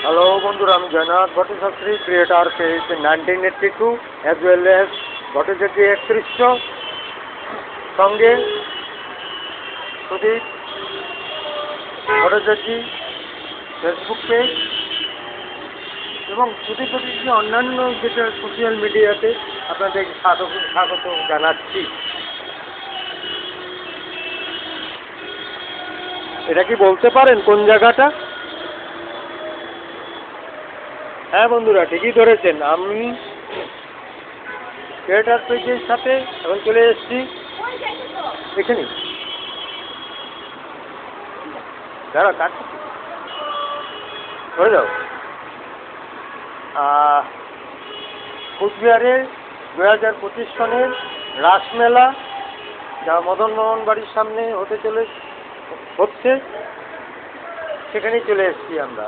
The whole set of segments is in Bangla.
হ্যালো বন্ধুরা, আমি Joynath Bhattacharya, creator page 1982 as well as Bhattacharya 3100, সঙ্গে সুদীপ ভট্টাচার্য ফেসবুক পেজ এবং সুদীপ ভট্টাচার্য অন্যান্য যেটা সোশ্যাল মিডিয়াতে আপনাদের স্বাগত জানাচ্ছি। এটা কি বলতে পারেন কোন জায়গাটা? হ্যাঁ বন্ধুরা, ঠিকই ধরেছেন। আমি ক্রিয়েটার পেজের সাথে এখন চলে এসেছি এখানে। দাঁড়া, কাটছি হয়ে যাও। কুচবিহারে 2025 সনের রাসমেলা, যা মদন মোহন বাড়ির সামনে হচ্ছে, সেখানেই চলে এসেছি আমরা।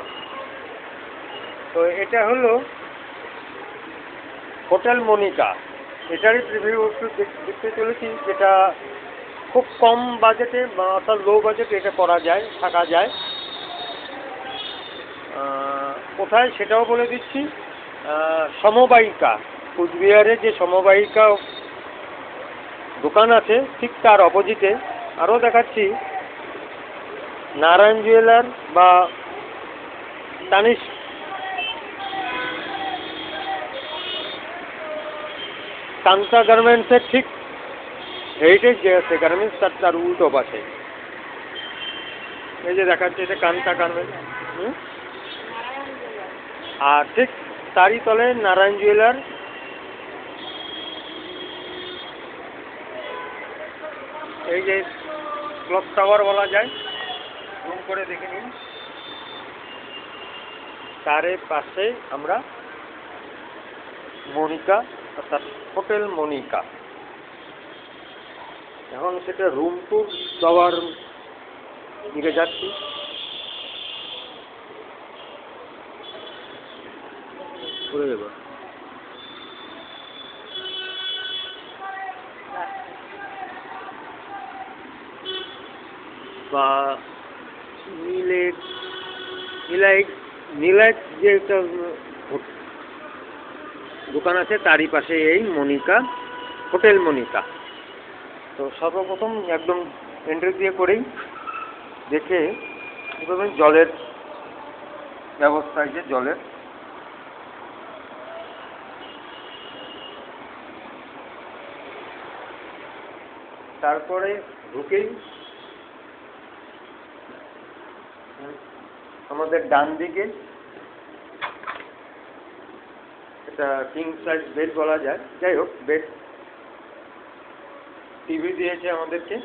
তো এটা হলো হোটেল মনিকা। এটারই প্রিভিউ একটু দেখতে চলেছি, যেটা খুব কম বাজেটে বা অর্থাৎ লো বাজেটে এটা করা যায়, থাকা যায়। কোথায় সেটাও বলে দিচ্ছি। সমবায়িকা, কুচবিহারে যে সমবায়িকা দোকান আছে ঠিক তার অপোজিটে। আরও দেখাচ্ছি, নারায়ণ জুয়েলার বা তানিশ কান্তা গার্মেন্টসের ঠিক হেরিটেজ যে আছে গার্মেন্টস, তার উল্টো পাশে এই যে দেখাচ্ছে, এটা কান্তা গার্মেন্টস। আর ঠিক তারই তলে নারায়ণ জুয়েলার। এই যে ক্লক টাওয়ার বলা যায়, জুম করে দেখে নিন। তার পাশে আমরা মনিকা, অর্থাৎ হোটেল মনিকা। এখন সেটা রুম ট্যুর দেওয়ার দিকে যাচ্ছি। ঘুরে দেব বা নীলাইট যে একটা দোকান আছে তারই পাশে এই মনিকা, হোটেল মনিকা। তো সর্বপ্রথম একদম এন্ট্রি দিয়ে করেই দেখে জলের ব্যবস্থা, যে জলের তারপরে ঢুকেই আমাদের ডান দিকে এটা কিং সাইজ বেড বলা যায়, যাই হোক বেড, টিভি দিয়েছে আমাদেরকে,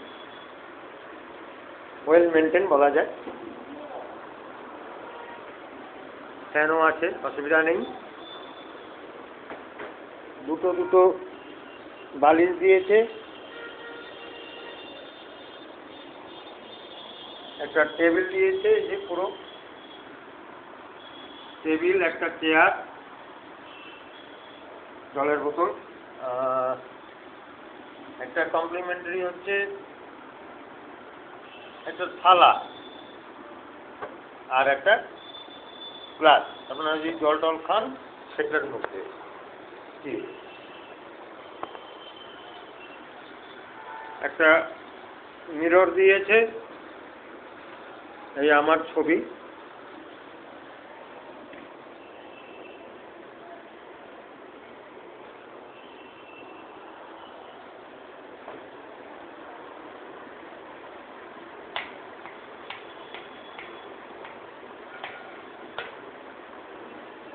ওয়েল মেনটেন বলা যায়, ফ্যানও আছে, অসুবিধা নেই। দুটো বালিশ দিয়েছে, একটা টেবিল দিয়েছে, যে পুরো টেবিল, একটা চেয়ার, জলের বোতল, একটা কমপ্লিমেন্টারি হচ্ছে একটা থালা আর একটা গ্লাস, আপনারা যদি জল টল খান সেটার মধ্যে। একটা মিরর দিয়েছে, এই আমার ছবি।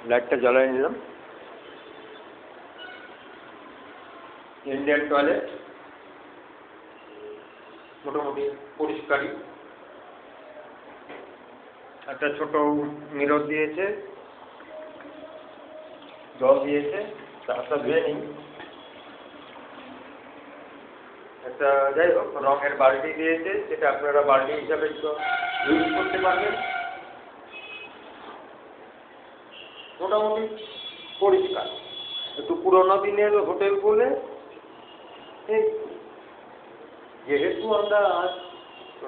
লাইটটা জ্বালিয়ে নিলাম। ইন্ডিয়ান টয়লেট মোটামুটি পরিষ্কারই। একটা ছোট মিরর দিয়েছে, জল দিয়েছে, তারটা ধুয়ে নিই। একটা যাই হোক রঙের বালতি দিয়েছে, সেটা আপনারা বালতি হিসাবে ইউজ করতে পারবেন। মোটামুটি পরিষ্কার। একটু পুরোনো দিনের হোটেল বলে, যেহেতু আমরা আজ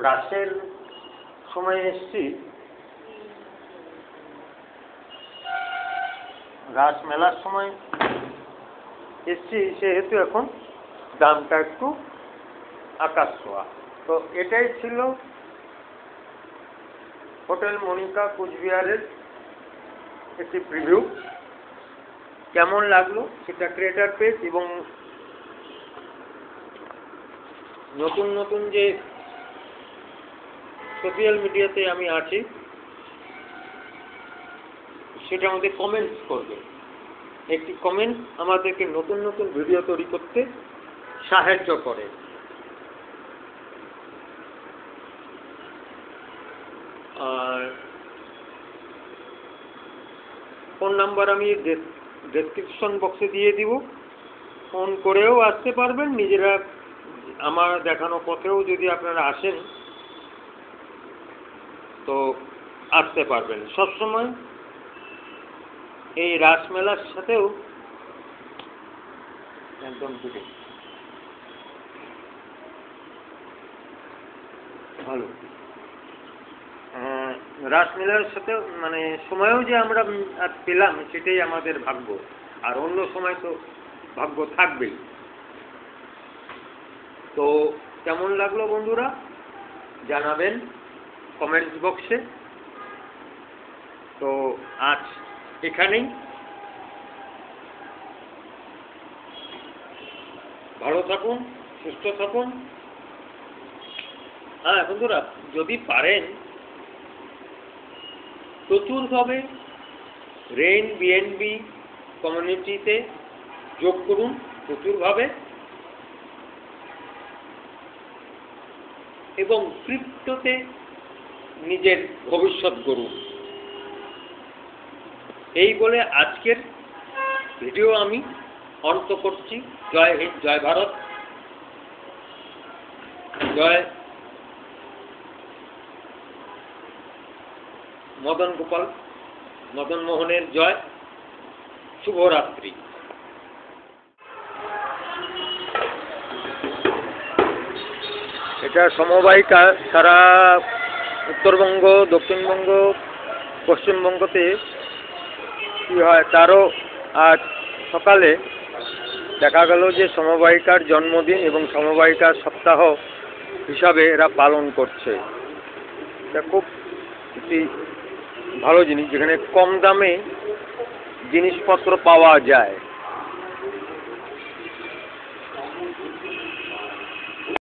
রাতের সময় এসছি, রাস মেলার সময় এসছি, সেহেতু এখন দামটা একটু আকাশ ছোঁয়া। তো এটাই ছিল হোটেল মনিকা কুচবিহারের একটি প্রিভিউ। কেমন লাগলো সেটা ক্রিয়েটার পেজ এবং নতুন নতুন যে সোশ্যাল মিডিয়াতে আমি আছি সেটার মধ্যে কমেন্টস করবে। একটি কমেন্ট আমাদেরকে নতুন নতুন ভিডিও তৈরি করতে সাহায্য করে। আর ফোন নাম্বার আমি ডেসক্রিপশন বক্সে দিয়ে দিব, ফোন করেও আসতে পারবেন। নিজেরা আমার দেখানো পথেও যদি আপনারা আসেন তো আসতে পারবেন। সবসময় এই রাসমেলার সাথেও একদম ভালো রাসমেলার সাথে মানে সময়েও যে আমরা পেলাম সেটাই আমাদের ভাগ্য, আর অন্য সময় তো ভাগ্য থাকবেই। তো কেমন লাগলো বন্ধুরা জানাবেন কমেন্টস বক্সে। তো আজ এখানেই, ভালো থাকুন, সুস্থ থাকুন। হ্যাঁ বন্ধুরা, যদি পারেন প্রচুরভাবে রেইন বিএনবি কমিউনিটিতে যোগ করুন, প্রচুরভাবে, এবং ক্রিপ্টোতে নিজের ভবিষ্যৎ গড়ুন। এই বলে আজকের ভিডিও আমি অন্ত করছি। জয় হিন্দ, জয় ভারত, জয় মদন গোপাল, মদন মোহনের জয়। শুভরাত্রি। এটা সমবায়িকা সারা উত্তরবঙ্গ, দক্ষিণবঙ্গ, পশ্চিমবঙ্গতে কী হয় তারও আজ সকালে দেখা গেল যে সমবায়িকার জন্মদিন এবং সমবায়িকার সপ্তাহ হিসাবে এরা পালন করছে। এটা খুব একটি ভালো জিনিস, যেখানে কম দামে জিনিসপত্র পাওয়া যায়।